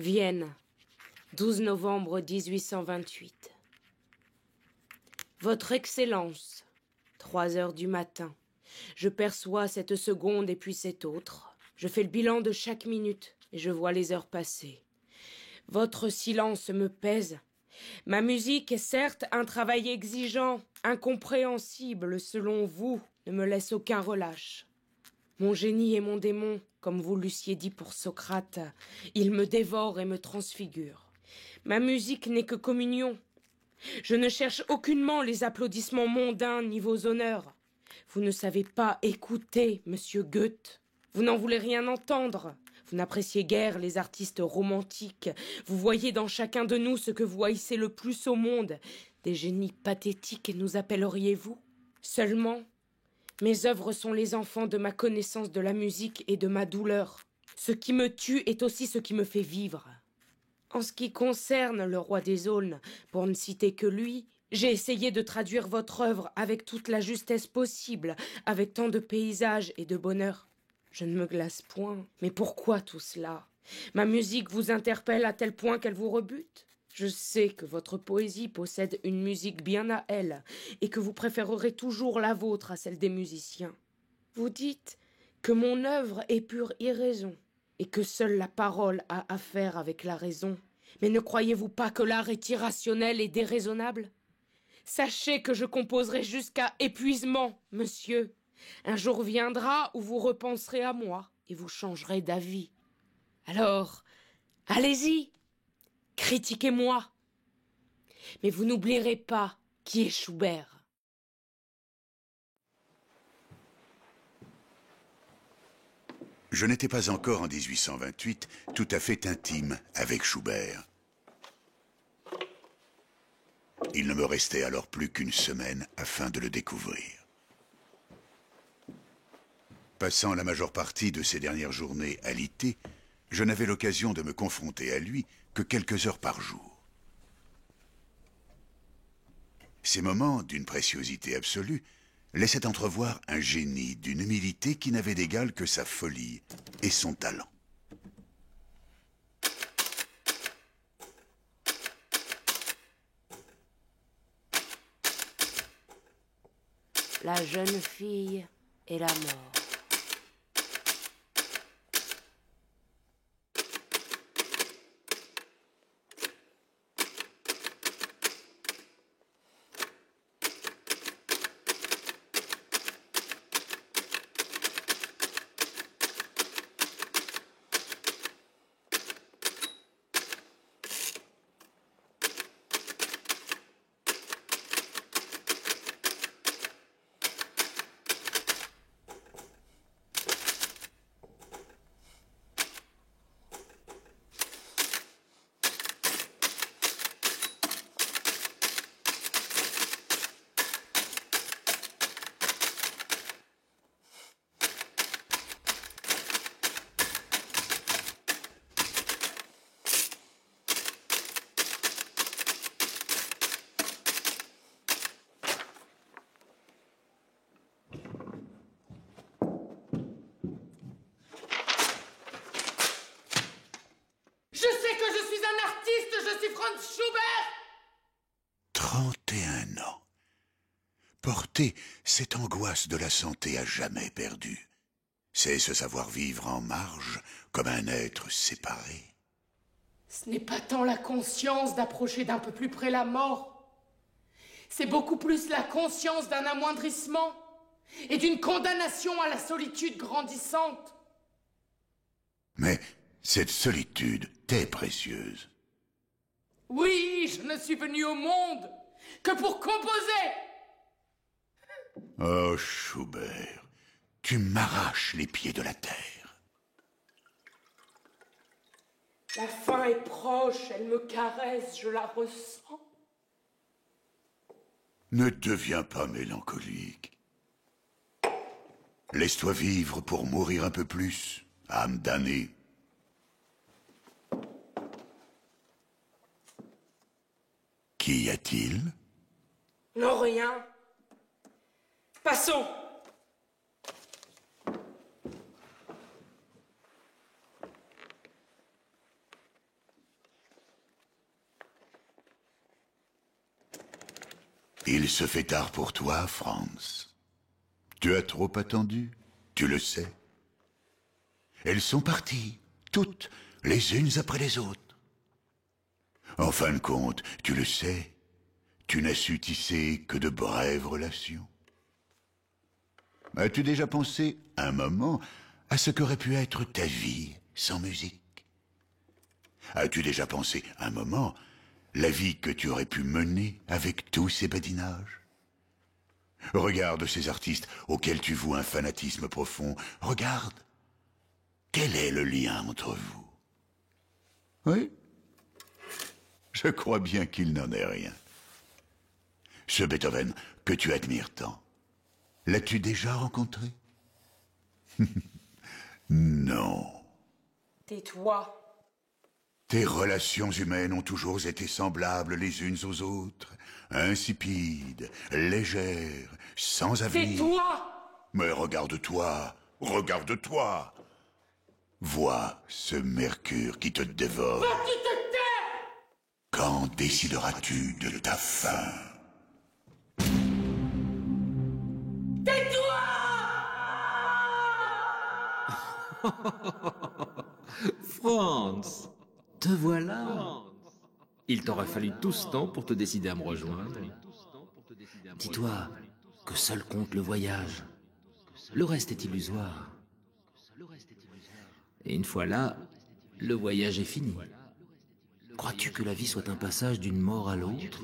Vienne, 12 novembre 1828. Votre Excellence, 3 heures du matin. Je perçois cette seconde et puis cette autre. Je fais le bilan de chaque minute et je vois les heures passer. Votre silence me pèse. Ma musique est certes un travail exigeant, incompréhensible selon vous, ne me laisse aucun relâche. Mon génie est mon démon, comme vous l'eussiez dit pour Socrate. Il me dévore et me transfigure. Ma musique n'est que communion. Je ne cherche aucunement les applaudissements mondains ni vos honneurs. Vous ne savez pas écouter, monsieur Goethe. Vous n'en voulez rien entendre. Vous n'appréciez guère les artistes romantiques. Vous voyez dans chacun de nous ce que vous haïssez le plus au monde. Des génies pathétiques, nous appelleriez-vous? Seulement, mes œuvres sont les enfants de ma connaissance de la musique et de ma douleur. Ce qui me tue est aussi ce qui me fait vivre. En ce qui concerne le roi des aulnes, pour ne citer que lui, j'ai essayé de traduire votre œuvre avec toute la justesse possible, avec tant de paysages et de bonheur. Je ne me glace point. Mais pourquoi tout cela? Ma musique vous interpelle à tel point qu'elle vous rebute? Je sais que votre poésie possède une musique bien à elle, et que vous préférerez toujours la vôtre à celle des musiciens. Vous dites que mon œuvre est pure irraison, et que seule la parole a affaire avec la raison. Mais ne croyez-vous pas que l'art est irrationnel et déraisonnable? Sachez que je composerai jusqu'à épuisement, monsieur. Un jour viendra où vous repenserez à moi, et vous changerez d'avis. Alors, allez-y, critiquez-moi. Mais vous n'oublierez pas qui est Schubert. Je n'étais pas encore en 1828 tout à fait intime avec Schubert. Il ne me restait alors plus qu'une semaine afin de le découvrir. Passant la majeure partie de ces dernières journées alitées, je n'avais l'occasion de me confronter à lui que quelques heures par jour. Ces moments, d'une préciosité absolue, laissaient entrevoir un génie d'une humilité qui n'avait d'égal que sa folie et son talent. La jeune fille et la mort. Je sais que je suis un artiste, je suis Franz Schubert! 31 ans. Porter cette angoisse de la santé à jamais perdue. C'est se savoir vivre en marge, comme un être séparé. Ce n'est pas tant la conscience d'approcher d'un peu plus près la mort. C'est beaucoup plus la conscience d'un amoindrissement et d'une condamnation à la solitude grandissante. Mais cette solitude t'est précieuse. Oui, je ne suis venu au monde que pour composer. Oh, Schubert, tu m'arraches les pieds de la terre. La fin est proche, elle me caresse, je la ressens. Ne deviens pas mélancolique. Laisse-toi vivre pour mourir un peu plus, âme damnée. Qu'y a-t-il? Non, rien. Passons. Il se fait tard pour toi, Franz. Tu as trop attendu, tu le sais. Elles sont parties, toutes, les unes après les autres. En fin de compte, tu le sais, tu n'as su tisser que de brèves relations. As-tu déjà pensé, un moment, à ce qu'aurait pu être ta vie sans musique? As-tu déjà pensé, un moment, la vie que tu aurais pu mener avec tous ces badinages? Regarde ces artistes auxquels tu voues un fanatisme profond. Regarde. Quel est le lien entre vous? Oui? Je crois bien qu'il n'en est rien. Ce Beethoven que tu admires tant, l'as-tu déjà rencontré? Non. Tais-toi. Tes relations humaines ont toujours été semblables les unes aux autres, insipides, légères, sans avenir. Tais-toi! Mais regarde-toi, regarde-toi. Vois ce mercure qui te dévore. Tu te tais! Quand décideras-tu de ta fin? Franz, te voilà. Il t'aura fallu tout ce temps pour te décider à me rejoindre. Dis-toi que seul compte le voyage. Le reste est illusoire. Et une fois là, le voyage est fini. Crois-tu que la vie soit un passage d'une mort à l'autre?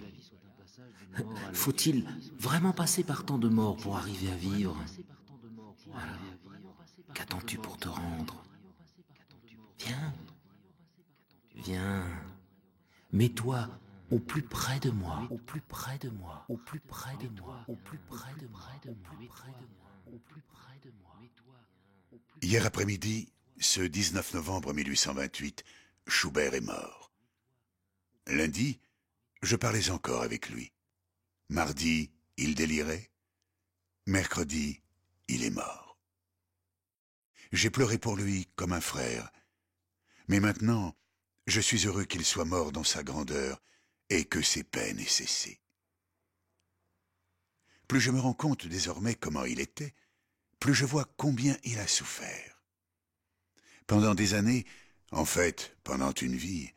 Faut-il vraiment passer par tant de morts pour arriver à vivre? Alors, qu'attends-tu pour te rendre? Viens, viens, mets-toi au plus près de moi, au plus près de moi, au plus près de moi, au plus près de moi, au plus près de moi, au plus près de moi. Hier après-midi, ce 19 novembre 1828, Schubert est mort. Lundi, je parlais encore avec lui. Mardi, il délirait. Mercredi, il est mort. J'ai pleuré pour lui comme un frère. Mais maintenant, je suis heureux qu'il soit mort dans sa grandeur et que ses peines aient cessé. Plus je me rends compte désormais comment il était, plus je vois combien il a souffert. Pendant des années, en fait, pendant une vie,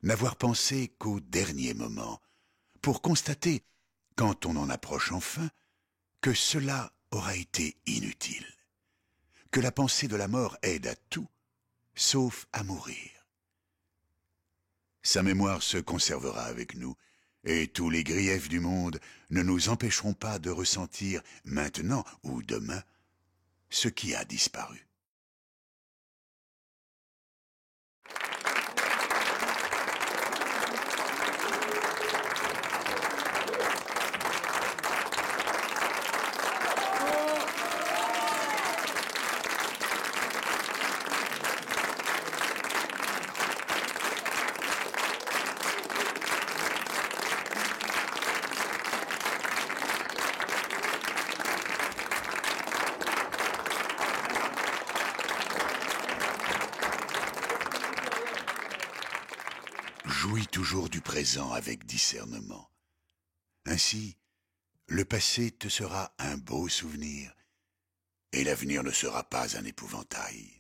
n'avoir pensé qu'au dernier moment, pour constater, quand on en approche enfin, que cela aura été inutile, que la pensée de la mort aide à tout, sauf à mourir. Sa mémoire se conservera avec nous, et tous les griefs du monde ne nous empêcheront pas de ressentir, maintenant ou demain, ce qui a disparu. Jouis toujours du présent avec discernement. Ainsi, le passé te sera un beau souvenir, et l'avenir ne sera pas un épouvantail.